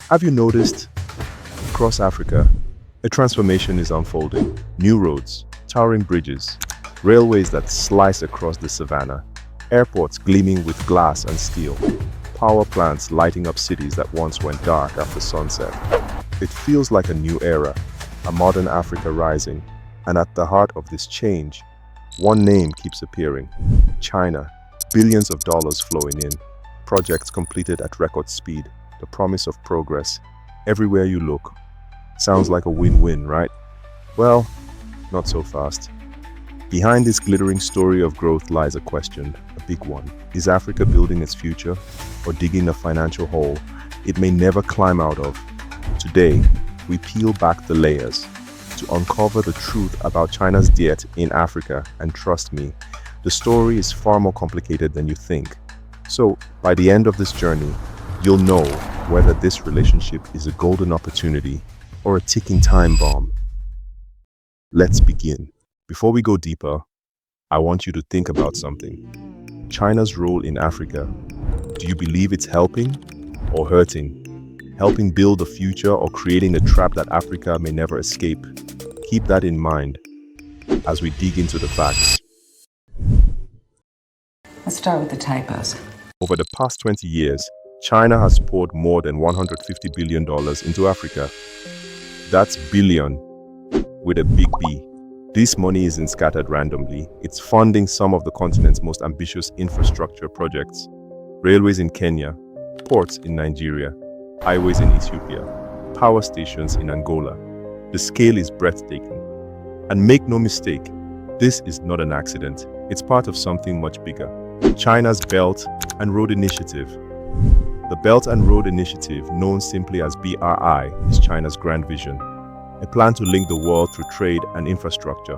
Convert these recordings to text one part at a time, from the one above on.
Have you noticed? Across Africa, a transformation is unfolding. New roads, towering bridges, railways that slice across the savannah, airports gleaming with glass and steel, power plants lighting up cities that once went dark after sunset. It feels like a new era, a modern Africa rising. And at the heart of this change, one name keeps appearing: China. Billions of dollars flowing in, projects completed at record speed, the promise of progress. Everywhere you look. Sounds like a win-win, right? Well, not so fast. Behind this glittering story of growth lies a question, a big one. Is Africa building its future or digging a financial hole it may never climb out of? Today, we peel back the layers to uncover the truth about China's debt in Africa, and trust me, the story is far more complicated than you think. So, by the end of this journey, you'll know whether this relationship is a golden opportunity or a ticking time bomb. Let's begin. Before we go deeper, I want you to think about something. China's role in Africa. Do you believe it's helping or hurting? Helping build a future or creating a trap that Africa may never escape? Keep that in mind as we dig into the facts. Let's start with the typos. Over the past 20 years, China has poured more than $150 billion into Africa. That's billion with a big B. This money isn't scattered randomly. It's funding some of the continent's most ambitious infrastructure projects. Railways in Kenya, ports in Nigeria, highways in Ethiopia, power stations in Angola. The scale is breathtaking. And make no mistake, this is not an accident. It's part of something much bigger. China's Belt and Road Initiative. The Belt and Road Initiative, known simply as BRI, is China's grand vision. A plan to link the world through trade and infrastructure.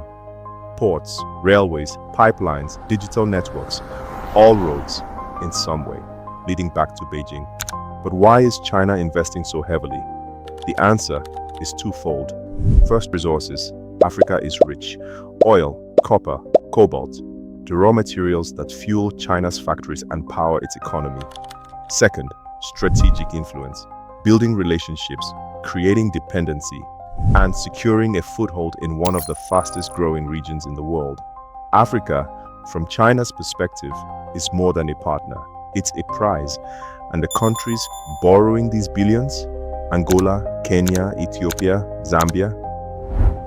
Ports, railways, pipelines, digital networks, all roads, in some way, leading back to Beijing. But why is China investing so heavily? The answer is twofold. First, resources. Africa is rich. Oil, copper, cobalt, the raw materials that fuel China's factories and power its economy. Second, strategic influence. Building relationships, creating dependency, and securing a foothold in one of the fastest growing regions in the world. Africa, from China's perspective, is more than a partner. It's a prize. And the countries borrowing these billions, Angola, Kenya, Ethiopia, Zambia,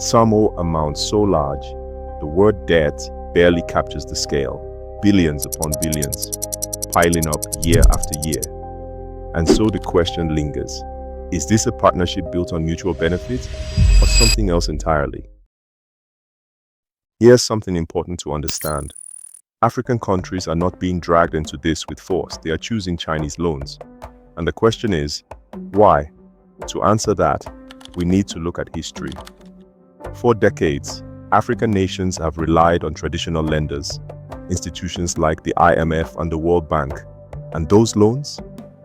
some owe amounts so large, the word debt barely captures the scale. Billions upon billions, piling up year after year. And so the question lingers. Is this a partnership built on mutual benefit or something else entirely? Here's something important to understand. African countries are not being dragged into this with force. They are choosing Chinese loans. And the question is, why? To answer that, we need to look at history. For decades, African nations have relied on traditional lenders, institutions like the IMF and the World Bank. And those loans,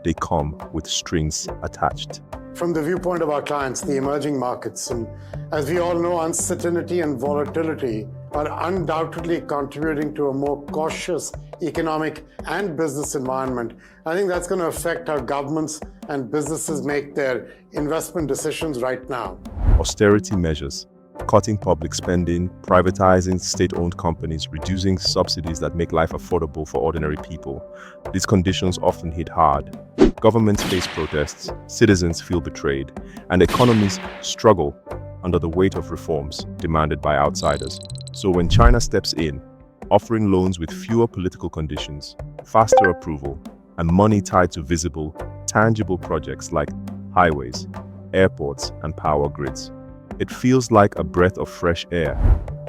they come with strings attached. From the viewpoint of our clients, the emerging markets, and as we all know, uncertainty and volatility are undoubtedly contributing to a more cautious economic and business environment. I think that's going to affect how governments and businesses make their investment decisions right now. Austerity measures, cutting public spending, privatizing state-owned companies, reducing subsidies that make life affordable for ordinary people. These conditions often hit hard. Governments face protests, citizens feel betrayed, and economies struggle under the weight of reforms demanded by outsiders. So when China steps in, offering loans with fewer political conditions, faster approval, and money tied to visible, tangible projects like highways, airports, and power grids, it feels like a breath of fresh air.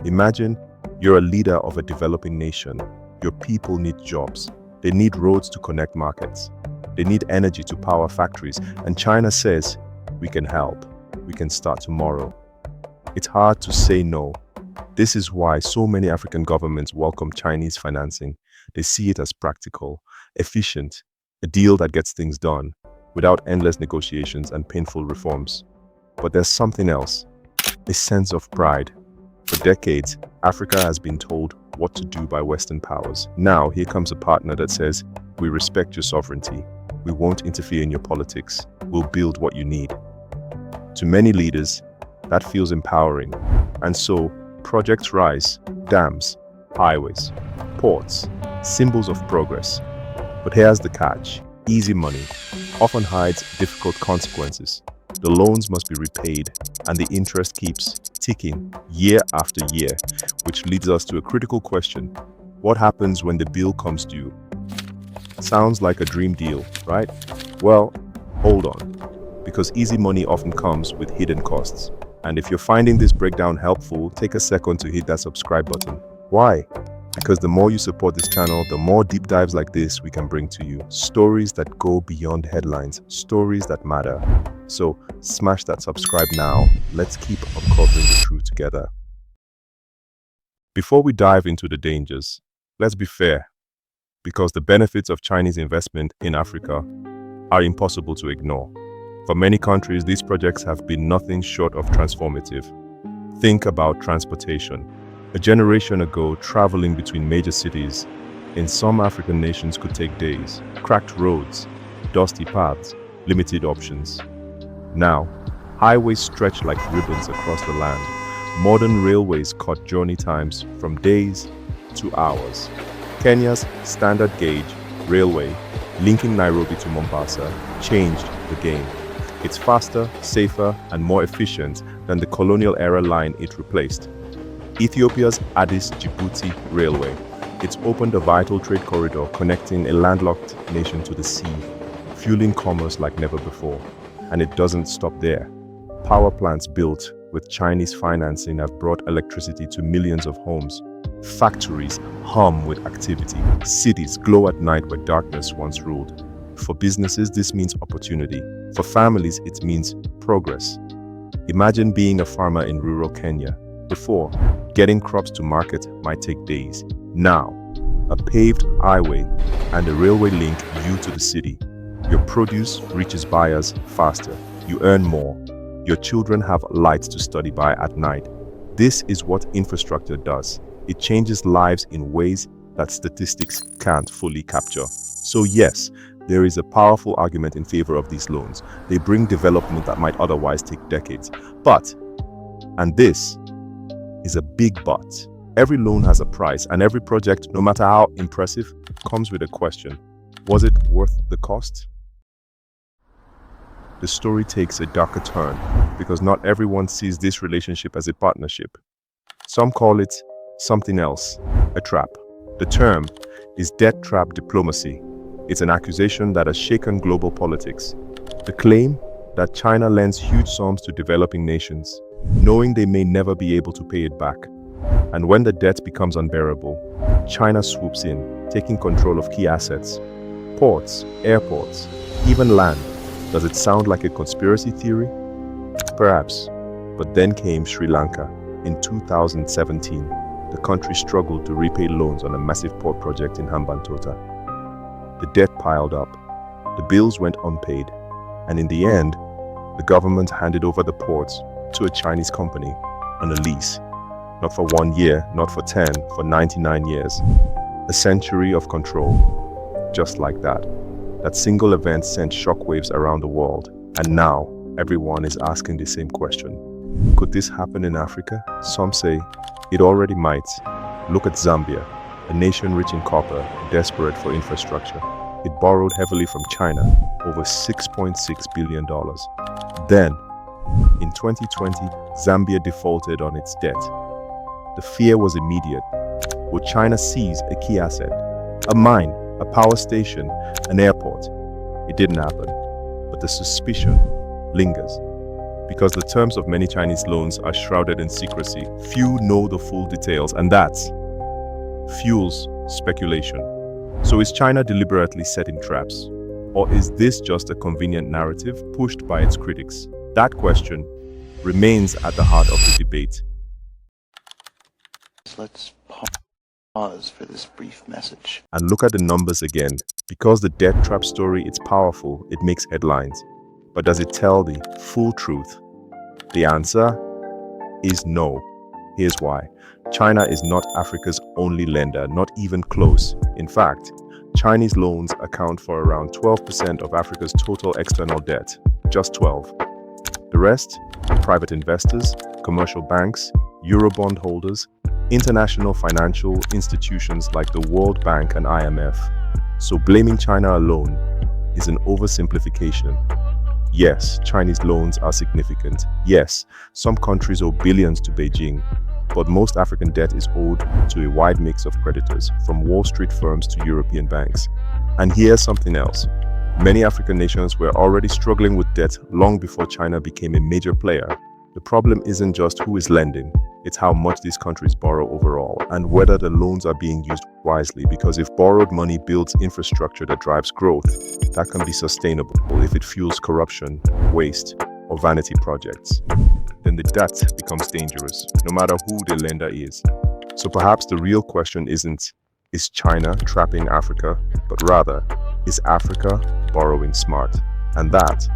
Imagine you're a leader of a developing nation. Your people need jobs. They need roads to connect markets. They need energy to power factories. And China says, we can help. We can start tomorrow. It's hard to say no. This is why so many African governments welcome Chinese financing. They see it as practical, efficient, a deal that gets things done without endless negotiations and painful reforms. But there's something else. A sense of pride. For decades, Africa has been told what to do by Western powers. Now, here comes a partner that says, we respect your sovereignty. We won't interfere in your politics. We'll build what you need. To many leaders, that feels empowering. And so, projects rise, dams, highways, ports, symbols of progress. But here's the catch. Easy money often hides difficult consequences. The loans must be repaid, and the interest keeps ticking year after year, which leads us to a critical question. What happens when the bill comes due? Sounds like a dream deal, right? Well, hold on, because easy money often comes with hidden costs. And if you're finding this breakdown helpful, take a second to hit that subscribe button. Why? Because the more you support this channel, the more deep dives like this we can bring to you. Stories that go beyond headlines, stories that matter. So smash that subscribe now. Let's keep uncovering the truth together. Before we dive into the dangers, let's be fair, because the benefits of Chinese investment in Africa are impossible to ignore. For many countries, these projects have been nothing short of transformative. Think about transportation. A generation ago, traveling between major cities in some African nations could take days. Cracked roads, dusty paths, limited options. Now, highways stretch like ribbons across the land. Modern railways cut journey times from days to hours. Kenya's standard gauge railway, linking Nairobi to Mombasa, changed the game. It's faster, safer, and more efficient than the colonial-era line it replaced. Ethiopia's Addis-Djibouti Railway. It's opened a vital trade corridor connecting a landlocked nation to the sea, fueling commerce like never before. And it doesn't stop there. Power plants built with Chinese financing have brought electricity to millions of homes. Factories hum with activity. Cities glow at night where darkness once ruled. For businesses, this means opportunity. For families, it means progress. Imagine being a farmer in rural Kenya. Before, getting crops to market might take days. Now, a paved highway and a railway link you to the city. Your produce reaches buyers faster. You earn more. Your children have lights to study by at night. This is what infrastructure does. It changes lives in ways that statistics can't fully capture. So yes, there is a powerful argument in favor of these loans. They bring development that might otherwise take decades. But, and this is a big but, every loan has a price, and every project, no matter how impressive, comes with a question. Was it worth the cost? The story takes a darker turn, because not everyone sees this relationship as a partnership. Some call it something else, a trap. The term is debt trap diplomacy. It's an accusation that has shaken global politics. The claim that China lends huge sums to developing nations, knowing they may never be able to pay it back. And when the debt becomes unbearable, China swoops in, taking control of key assets, ports, airports, even land. Does it sound like a conspiracy theory? Perhaps. But then came Sri Lanka. In 2017, the country struggled to repay loans on a massive port project in Hambantota. The debt piled up, the bills went unpaid, and in the end, the government handed over the ports to a Chinese company on a lease. Not for 1 year, not for 10, for 99 years. A century of control. Just like that. That single event sent shockwaves around the world, and now everyone is asking the same question. Could this happen in Africa? Some say it already might. Look at Zambia, a nation rich in copper, desperate for infrastructure. It borrowed heavily from China, over $6.6 billion. Then, in 2020, Zambia defaulted on its debt. The fear was immediate. Would China seize a key asset? A mine, a power station, an airport? It didn't happen. But the suspicion lingers. Because the terms of many Chinese loans are shrouded in secrecy, few know the full details, and that fuels speculation. So is China deliberately setting traps? Or is this just a convenient narrative pushed by its critics? That question remains at the heart of the debate. Let's pause for this brief message. And look at the numbers again. Because the debt trap story is powerful, it makes headlines. But does it tell the full truth? The answer is no. Here's why. China is not Africa's only lender, not even close. In fact, Chinese loans account for around 12% of Africa's total external debt, just 12. The rest, private investors, commercial banks, Eurobond holders, international financial institutions like the World Bank and IMF. So blaming China alone is an oversimplification. Yes, Chinese loans are significant. Yes, some countries owe billions to Beijing, but most African debt is owed to a wide mix of creditors, from Wall Street firms to European banks. And here's something else. Many African nations were already struggling with debt long before China became a major player. The problem isn't just who is lending, it's how much these countries borrow overall and whether the loans are being used wisely, because if borrowed money builds infrastructure that drives growth, that can be sustainable. If it fuels corruption, waste, or vanity projects, then the debt becomes dangerous, no matter who the lender is. So perhaps the real question isn't, is China trapping Africa, but rather, is Africa borrowing smart? And that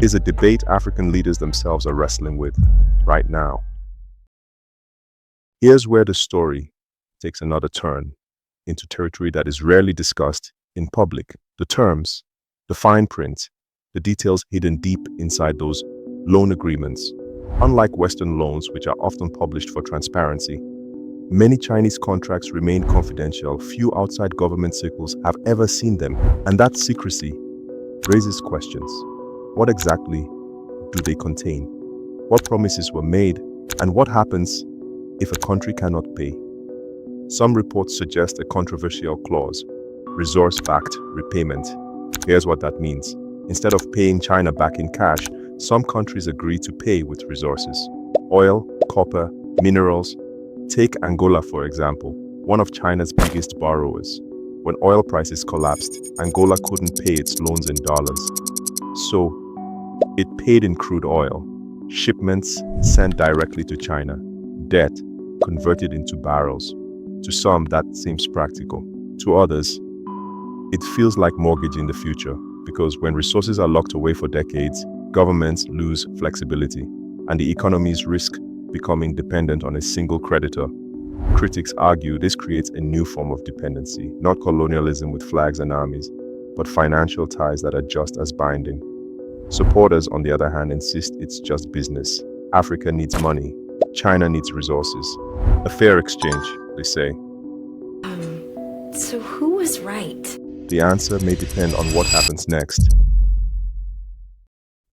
is a debate African leaders themselves are wrestling with right now. Here's where the story takes another turn into territory that is rarely discussed in public. The terms, the fine print, the details hidden deep inside those loan agreements. Unlike Western loans, which are often published for transparency, many Chinese contracts remain confidential. Few outside government circles have ever seen them, and that secrecy raises questions. What exactly do they contain? What promises were made, and what happens if a country cannot pay? Some reports suggest a controversial clause, resource-backed repayment. Here's what that means. Instead of paying China back in cash, some countries agree to pay with resources. Oil, copper, minerals. Take Angola, for example, one of China's biggest borrowers. When oil prices collapsed, Angola couldn't pay its loans in dollars. So, it paid in crude oil. Shipments sent directly to China. Debt converted into barrels. To some, that seems practical. To others, it feels like mortgaging the future, because when resources are locked away for decades, governments lose flexibility, and the economies risk becoming dependent on a single creditor. Critics argue this creates a new form of dependency, not colonialism with flags and armies, but financial ties that are just as binding. Supporters, on the other hand, insist it's just business. Africa needs money. China needs resources. A fair exchange, they say. So who was right? The answer may depend on what happens next.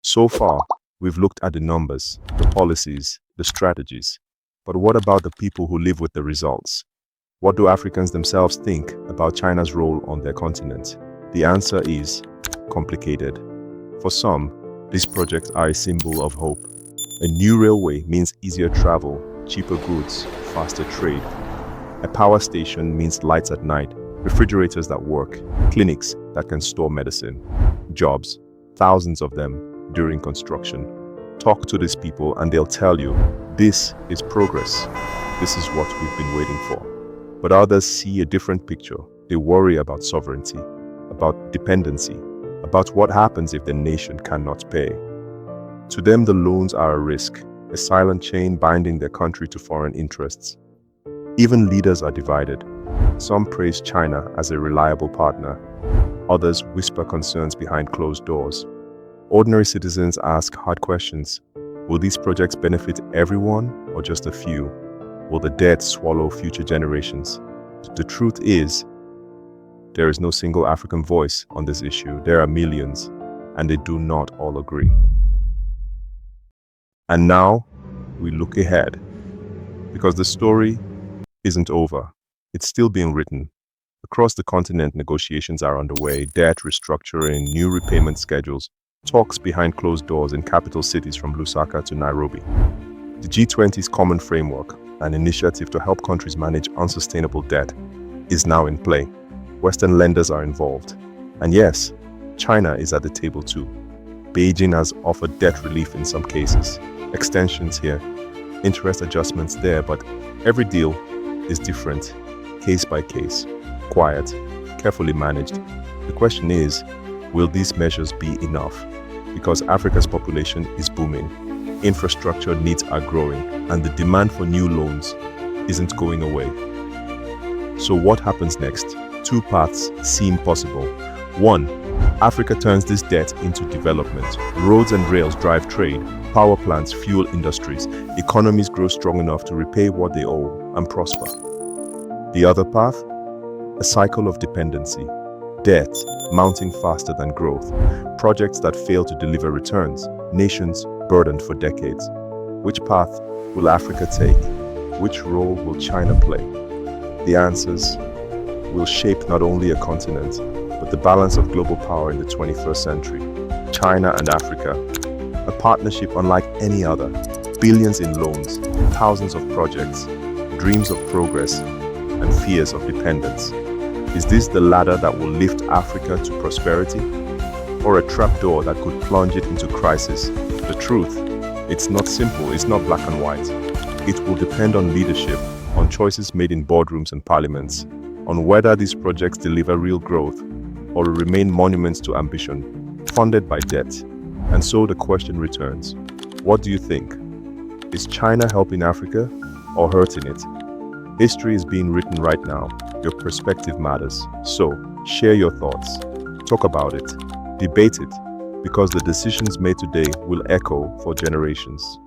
So far, we've looked at the numbers, the policies, the strategies. But what about the people who live with the results? What do Africans themselves think about China's role on their continent? The answer is complicated. For some, these projects are a symbol of hope. A new railway means easier travel, cheaper goods, faster trade. A power station means lights at night, refrigerators that work, clinics that can store medicine, jobs, thousands of them during construction. Talk to these people and they'll tell you, this is progress. This is what we've been waiting for. But others see a different picture. They worry about sovereignty, about dependency, about what happens if the nation cannot pay. To them, the loans are a risk, a silent chain binding their country to foreign interests. Even leaders are divided. Some praise China as a reliable partner. Others whisper concerns behind closed doors. Ordinary citizens ask hard questions. Will these projects benefit everyone or just a few? Will the debt swallow future generations? The truth is, there is no single African voice on this issue. There are millions, and they do not all agree. And now, we look ahead, because the story isn't over. It's still being written. Across the continent, negotiations are underway, debt restructuring, new repayment schedules, talks behind closed doors in capital cities from Lusaka to Nairobi. The G20's Common Framework, an initiative to help countries manage unsustainable debt, is now in play. Western lenders are involved. And yes, China is at the table too. Beijing has offered debt relief in some cases, extensions here, interest adjustments there, but every deal is different, case by case, quiet, carefully managed. The question is, will these measures be enough? Because Africa's population is booming, infrastructure needs are growing, and the demand for new loans isn't going away. So what happens next? two paths seem possible. One, Africa turns this debt into development. Roads and rails drive trade, power plants fuel industries, economies grow strong enough to repay what they owe and prosper. The other path, a cycle of dependency. Debt mounting faster than growth, projects that fail to deliver returns, nations burdened for decades. Which path will Africa take? Which role will China play? The answers will shape not only a continent, but the balance of global power in the 21st century. China and Africa, a partnership unlike any other. Billions in loans, thousands of projects, dreams of progress, and fears of dependence. Is this the ladder that will lift Africa to prosperity? Or a trapdoor that could plunge it into crisis? The truth, it's not simple, it's not black and white. It will depend on leadership, on choices made in boardrooms and parliaments, on whether these projects deliver real growth or remain monuments to ambition, funded by debt. And so the question returns, what do you think? Is China helping Africa or hurting it? History is being written right now. Your perspective matters. So, share your thoughts. Talk about it. Debate it, because the decisions made today will echo for generations.